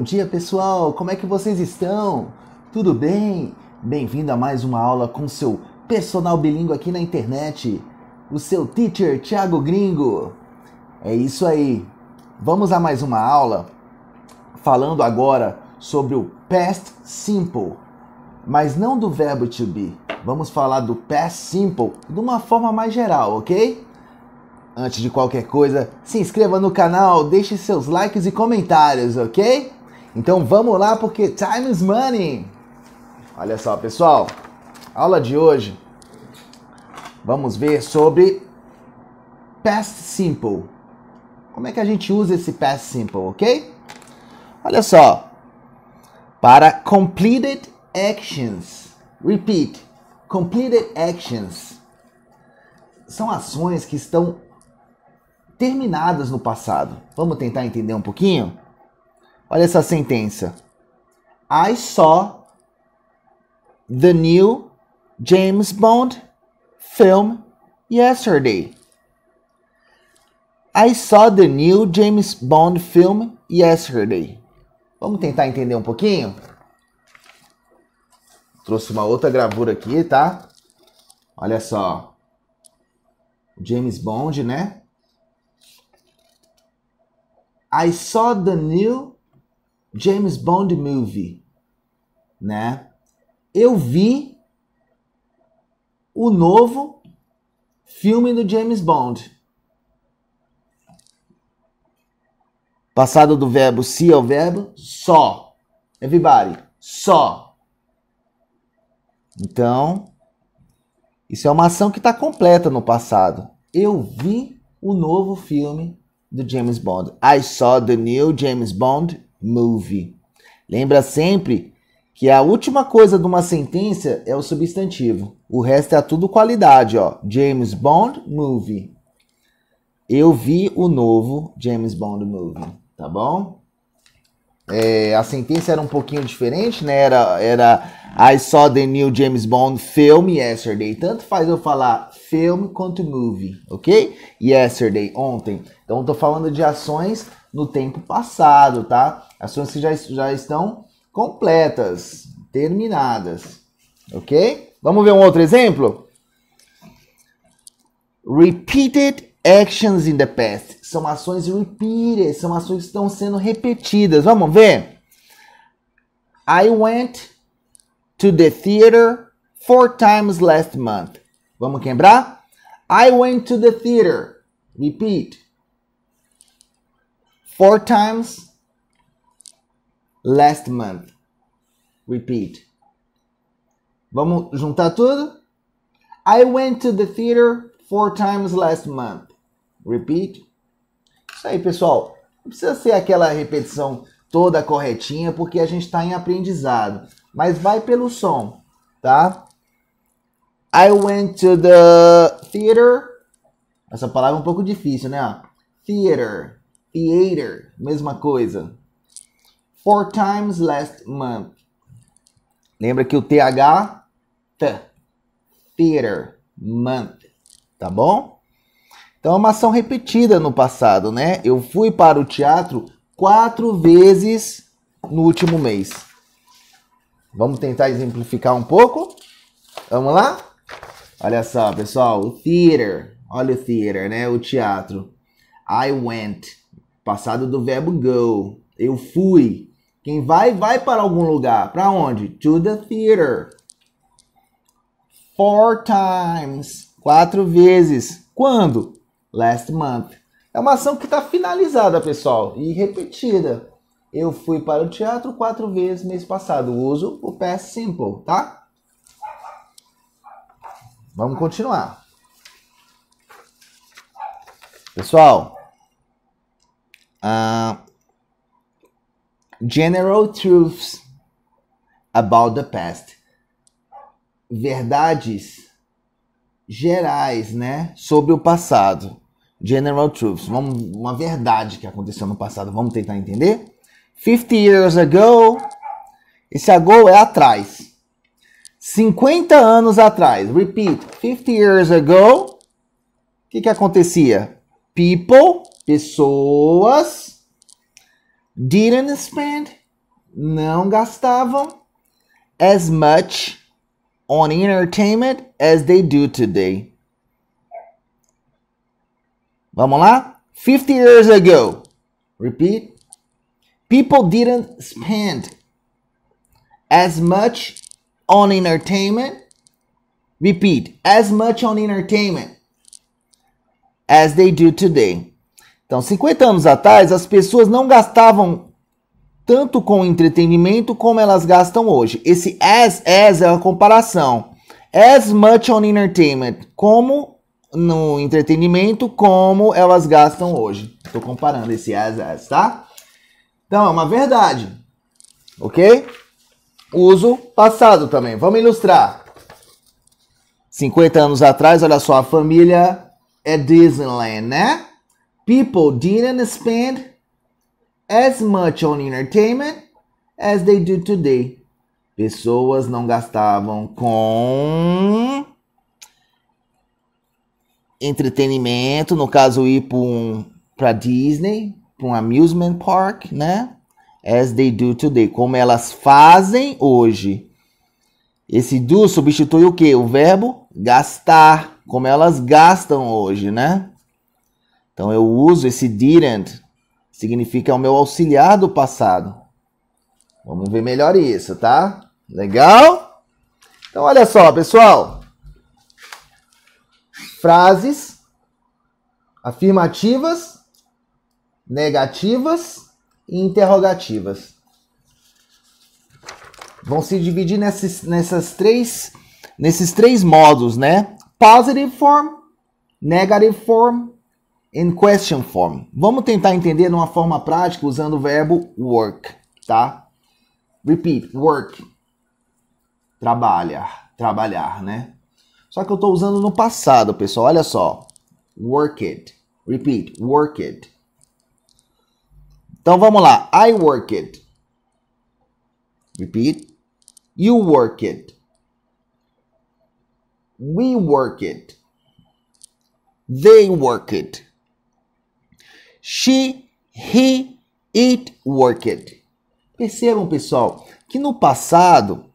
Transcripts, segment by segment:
dia, pessoal! Como é que vocês estão? Tudo bem? Bem-vindo a mais uma aula com seu personal bilíngue aqui na internet, o seu teacher Thiago Gringo. É isso aí. Vamos a mais uma aula falando agora sobre o past simple, mas não do verbo to be. Vamos falar do past simple de uma forma mais geral, ok? Antes de qualquer coisa, se inscreva no canal, deixe seus likes e comentários, ok? Então vamos lá porque time is money! Olha só, pessoal, aula de hoje, vamos ver sobre past simple. Como é que a gente usa esse past simple, ok? Olha só, para completed actions, repeat, completed actions, são ações que estão terminadas no passado. Vamos tentar entender um pouquinho? Olha essa sentença. I saw the new James Bond film yesterday. I saw the new James Bond film yesterday. Vamos tentar entender um pouquinho? Trouxe uma outra gravura aqui, tá? Olha só. James Bond, né? I saw the new James Bond movie, né? Eu vi o novo filme do James Bond. Passado do verbo see ao verbo saw. Everybody, saw. Então, isso é uma ação que está completa no passado. Eu vi o novo filme do James Bond. I saw the new James Bond movie. Lembra sempre que a última coisa de uma sentença é o substantivo. O resto é tudo qualidade, ó. James Bond movie. Eu vi o novo James Bond movie, tá bom? A sentença era um pouquinho diferente, né? Era I saw the new James Bond film yesterday. Tanto faz eu falar film quanto movie, ok? Yesterday, ontem. Então, eu tô falando de ações no tempo passado, tá? Ações que já estão completas, terminadas, ok? Vamos ver um outro exemplo? Repeated actions in the past. São ações repeated, são ações que estão sendo repetidas. Vamos ver? I went to the theater 4 times last month. Vamos quebrar? I went to the theater. Repeat. 4 times last month. Repeat. Vamos juntar tudo? I went to the theater 4 times last month. Repeat. Isso aí, pessoal. Não precisa ser aquela repetição toda corretinha, porque a gente está em aprendizado. Mas vai pelo som, tá? I went to the theater. Essa palavra é um pouco difícil, né? Theater. Theater. Mesma coisa. 4 times last month. Lembra que o TH... Theater. Month. Tá bom? Então é uma ação repetida no passado, né? Eu fui para o teatro 4 vezes no último mês. Vamos tentar exemplificar um pouco? Vamos lá? Olha só, pessoal. O theater. Olha o theater, né? O teatro. I went. Passado do verbo go. Eu fui. Quem vai para algum lugar. Para onde? To the theater. 4 times. 4 vezes. Quando? Last month. É uma ação que está finalizada, pessoal. E repetida. Eu fui para o teatro 4 vezes mês passado. Uso o past simple, tá? Vamos continuar. Pessoal, general truths about the past. Verdades gerais, né, sobre o passado. General truths. Uma verdade que aconteceu no passado. Vamos tentar entender? 50 years ago. Esse ago é atrás. 50 anos atrás. Repeat. 50 years ago. O que acontecia? People, pessoas, didn't spend não gastavam as much on entertainment as they do today. Vamos lá? 50 years ago. Repeat. People didn't spend as much on entertainment. Repeat. As much on entertainment as they do today. Então, 50 anos atrás, as pessoas não gastavam tanto com entretenimento como elas gastam hoje. Esse as é uma comparação. As much on entertainment, como no entretenimento, como elas gastam hoje. Estou comparando esse as, tá? Então, é uma verdade. Ok? Uso passado também. Vamos ilustrar. 50 anos atrás, olha só, a família é Disneyland, né? People didn't spend as much on entertainment as they do today. Pessoas não gastavam com entretenimento, no caso ir para Disney, para um amusement park, né? As they do today, como elas fazem hoje. Esse do substitui o quê? O verbo gastar, como elas gastam hoje, né? Então eu uso esse didn't, significa o meu auxiliar do passado. Vamos ver melhor isso, tá? Legal? Então olha só, pessoal. Frases afirmativas, negativas e interrogativas. Vão se dividir nesses três modos, né? Positive form, negative form and question form. Vamos tentar entender de uma forma prática usando o verbo work, tá? Repeat, work. Trabalhar, né? Só que eu estou usando no passado, pessoal. Olha só. Work it. Repeat. Work it. Então, vamos lá. I work it. Repeat. You work it. We work it. They work it. She, he, it work it. Percebam, pessoal, que no passado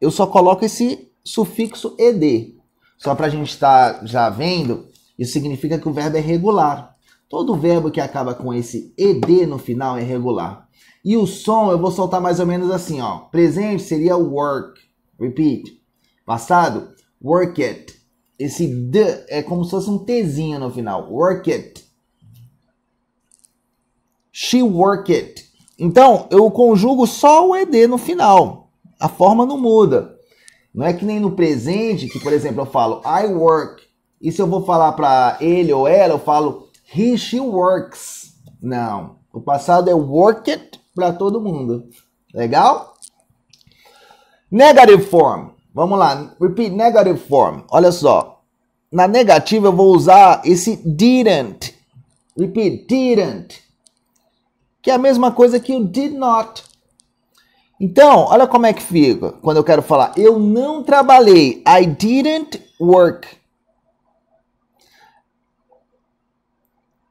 eu só coloco esse sufixo ed. Só para a gente estar já vendo, isso significa que o verbo é regular. Todo verbo que acaba com esse ed no final é regular. E o som eu vou soltar mais ou menos assim, ó. Presente seria work. Repeat. Passado, work it. Esse d é como se fosse um tzinho no final. Work it. She work it. Então, eu conjugo só o ed no final. A forma não muda. Não é que nem no presente, que, por exemplo, eu falo I work. E se eu vou falar para ele ou ela, eu falo he, she works. Não. O passado é work it para todo mundo. Legal? Negative form. Vamos lá. Repeat negative form. Olha só. Na negativa eu vou usar esse didn't. Repeat, didn't. Que é a mesma coisa que o did not. Então, olha como é que fica quando eu quero falar eu não trabalhei. I didn't work.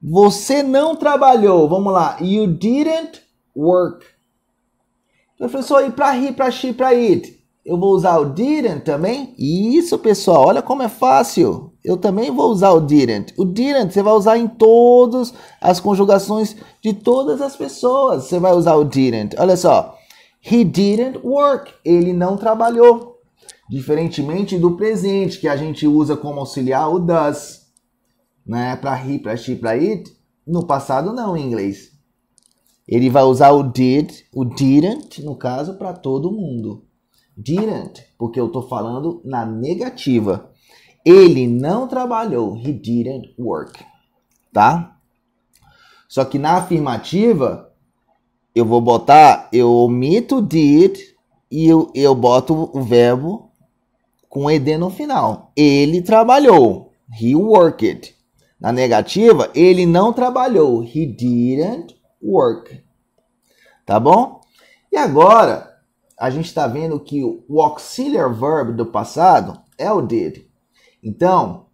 Você não trabalhou. Vamos lá. You didn't work. Professor, e para he, para she, para it? Eu vou usar o didn't também? Isso, pessoal. Olha como é fácil. Eu também vou usar o didn't. O didn't você vai usar em todas as conjugações de todas as pessoas. Você vai usar o didn't. Olha só. He didn't work. Ele não trabalhou. Diferentemente do presente, que a gente usa como auxiliar o does. Né? Para he, para she, para it. No passado não, em inglês. Ele vai usar o did, o didn't, no caso, para todo mundo. Didn't, porque eu estou falando na negativa. Ele não trabalhou. He didn't work. Tá? Só que na afirmativa, eu vou botar, eu omito o did e eu boto o verbo com ed no final. Ele trabalhou. He worked. Na negativa, ele não trabalhou. He didn't work. Tá bom? E agora, a gente está vendo que o auxiliar verb do passado é o did. Então,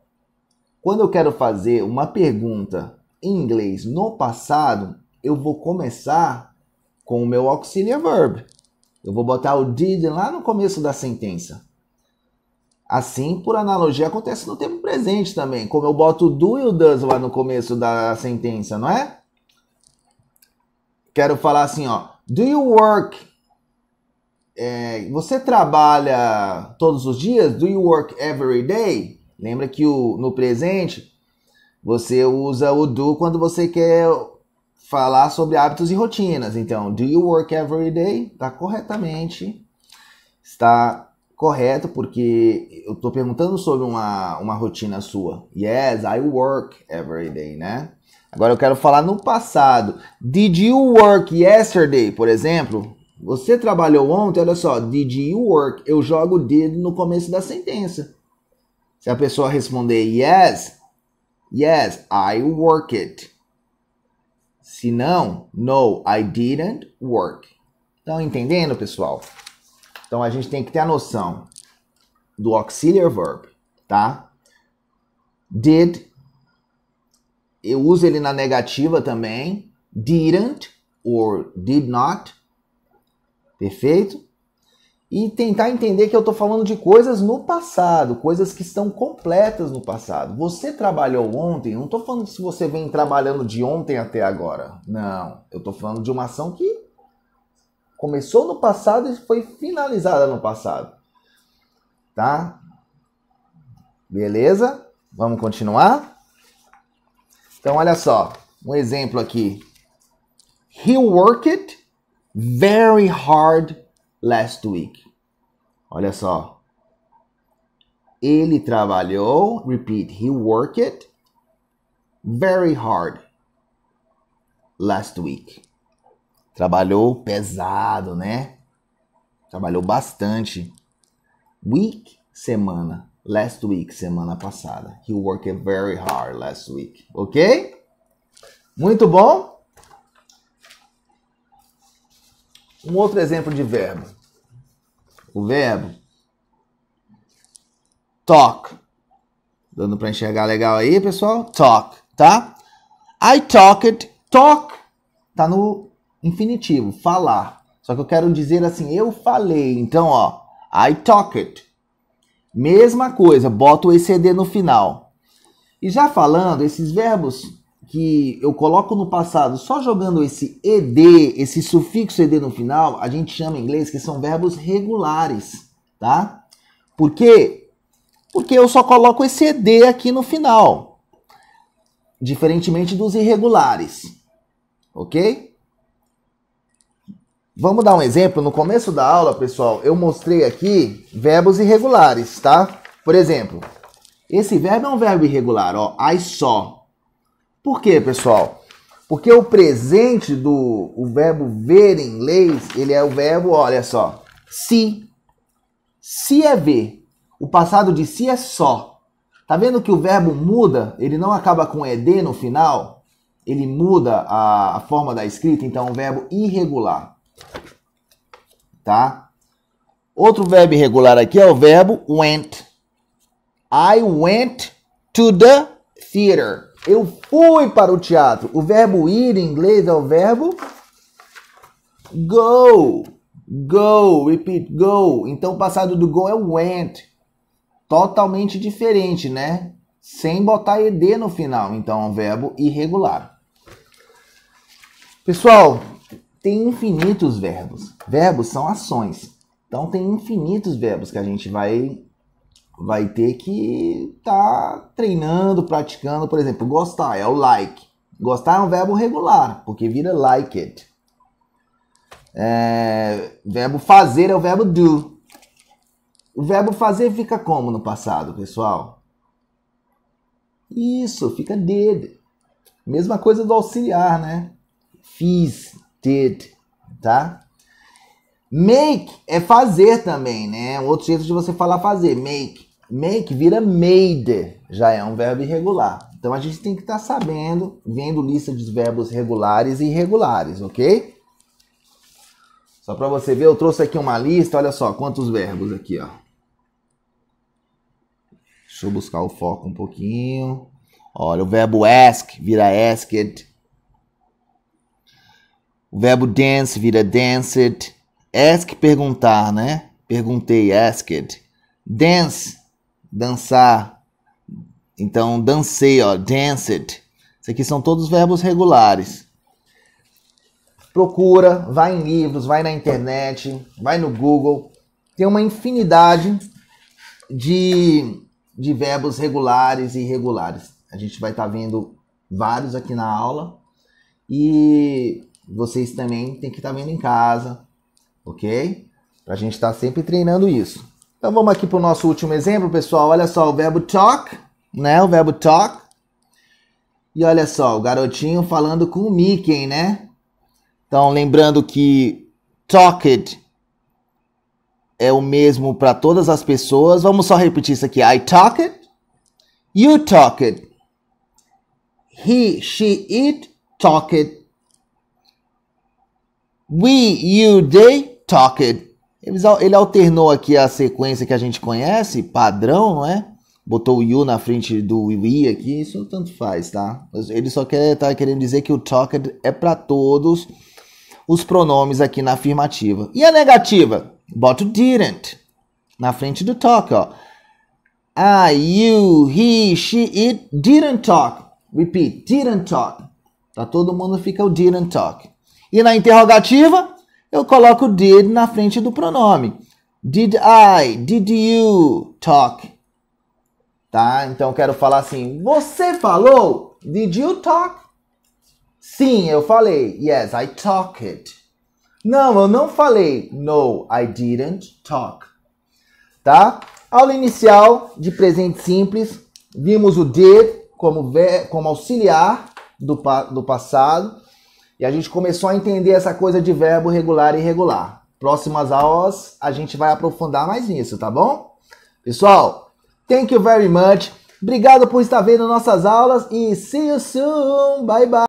quando eu quero fazer uma pergunta em inglês no passado, eu vou começar com o meu auxiliary verb. Eu vou botar o did lá no começo da sentença. Assim, por analogia, acontece no tempo presente também. Como eu boto o do e o does lá no começo da sentença, não é? Quero falar assim, ó. Do you work? Você trabalha todos os dias? Do you work every day? Lembra que no presente você usa o do quando você quer falar sobre hábitos e rotinas. Então, do you work every day? Está corretamente. Está correto porque eu estou perguntando sobre uma rotina sua. Yes, I work every day, né? Agora eu quero falar no passado. Did you work yesterday, por exemplo? Você trabalhou ontem? Olha só, did you work? Eu jogo did no começo da sentença. Se a pessoa responder yes, yes, I worked. Se não, no, I didn't work. Estão entendendo, pessoal? Então a gente tem que ter a noção do auxiliary verb, tá? Did, eu uso ele na negativa também. Didn't or did not. Perfeito? E tentar entender que eu estou falando de coisas no passado, coisas que estão completas no passado. Você trabalhou ontem, eu não estou falando se você vem trabalhando de ontem até agora. Não, eu estou falando de uma ação que começou no passado e foi finalizada no passado. Tá? Beleza? Vamos continuar? Então, olha só, um exemplo aqui. He worked very hard last week. Olha só. Ele trabalhou, repeat, he worked very hard last week. Trabalhou pesado, né? Trabalhou bastante. Week, semana. Last week, semana passada. He worked very hard last week. Ok? Muito bom. Um outro exemplo de verbo. O verbo talk. Dando para enxergar legal aí, pessoal? Talk, tá? I talked. Talk tá no infinitivo, falar. Só que eu quero dizer assim, eu falei. Então, ó, I talked. Mesma coisa, boto o ECD no final. E já falando, esses verbos que eu coloco no passado, só jogando esse ed, esse sufixo ed no final, a gente chama em inglês que são verbos regulares, tá? Por quê? Porque eu só coloco esse ed aqui no final, diferentemente dos irregulares, ok? Vamos dar um exemplo. No começo da aula, pessoal, eu mostrei aqui verbos irregulares, tá? Por exemplo, esse verbo é um verbo irregular, ó, I saw. Por quê, pessoal? Porque o presente o verbo ver em inglês, ele é o verbo, olha só, see. See é ver. O passado de see é só. Tá vendo que o verbo muda? Ele não acaba com ed no final. Ele muda a forma da escrita, então é um verbo irregular. Tá? Outro verbo irregular aqui é o verbo went. I went to the theater. Eu fui para o teatro. O verbo ir em inglês é o verbo go. Go, repeat, go. Então o passado do go é went. Totalmente diferente, né? Sem botar ed no final. Então é um verbo irregular. Pessoal, tem infinitos verbos. Verbos são ações. Então tem infinitos verbos que a gente vai ter que estar treinando, praticando. Por exemplo, gostar é o like. Gostar é um verbo regular, porque vira like it. Verbo fazer é o verbo do. O verbo fazer fica como no passado, pessoal? Isso, fica did. Mesma coisa do auxiliar, né? Fiz, did, tá? Make é fazer também, né? Um outro jeito de você falar fazer, make. Make vira made, já é um verbo irregular. Então a gente tem que estar sabendo, vendo lista de verbos regulares e irregulares, ok? Só para você ver, eu trouxe aqui uma lista, olha só quantos verbos aqui, ó. Deixa eu buscar o foco um pouquinho. Olha, o verbo ask vira asked. O verbo dance vira danced. Ask, perguntar, né? Perguntei, asked. Dance, dançar. Então, dancei, ó, danced. Isso aqui são todos verbos regulares. Procura, vai em livros, vai na internet, vai no Google. Tem uma infinidade de verbos regulares e irregulares. A gente vai estar vendo vários aqui na aula. E vocês também têm que estar vendo em casa, ok? Pra gente estar sempre treinando isso. Então vamos aqui para o nosso último exemplo, pessoal. Olha só, o verbo talk, né? O verbo talk. E olha só, o garotinho falando com o Mickey, né? Então, lembrando que talked é o mesmo para todas as pessoas. Vamos só repetir isso aqui. I talked. You talked. He, she, it talked. We, you, they talked. Ele alternou aqui a sequência que a gente conhece, padrão, não é? Botou o you na frente do we aqui, isso tanto faz, tá? Ele só tá querendo dizer que o talked é para todos os pronomes aqui na afirmativa. E a negativa? Bota o didn't na frente do talk, ó. I, you, he, she, it didn't talk. Repeat, didn't talk. Tá, todo mundo fica o didn't talk. E na interrogativa, eu coloco o did na frente do pronome. Did I, did you talk? Tá? Então eu quero falar assim, você falou? Did you talk? Sim, eu falei. Yes, I talked. Não, eu não falei. No, I didn't talk. Tá? Aula inicial de presente simples. Vimos o did como auxiliar do passado. E a gente começou a entender essa coisa de verbo regular e irregular. Próximas aulas a gente vai aprofundar mais nisso, tá bom? Pessoal, thank you very much. Obrigado por estar vendo nossas aulas e see you soon. Bye, bye.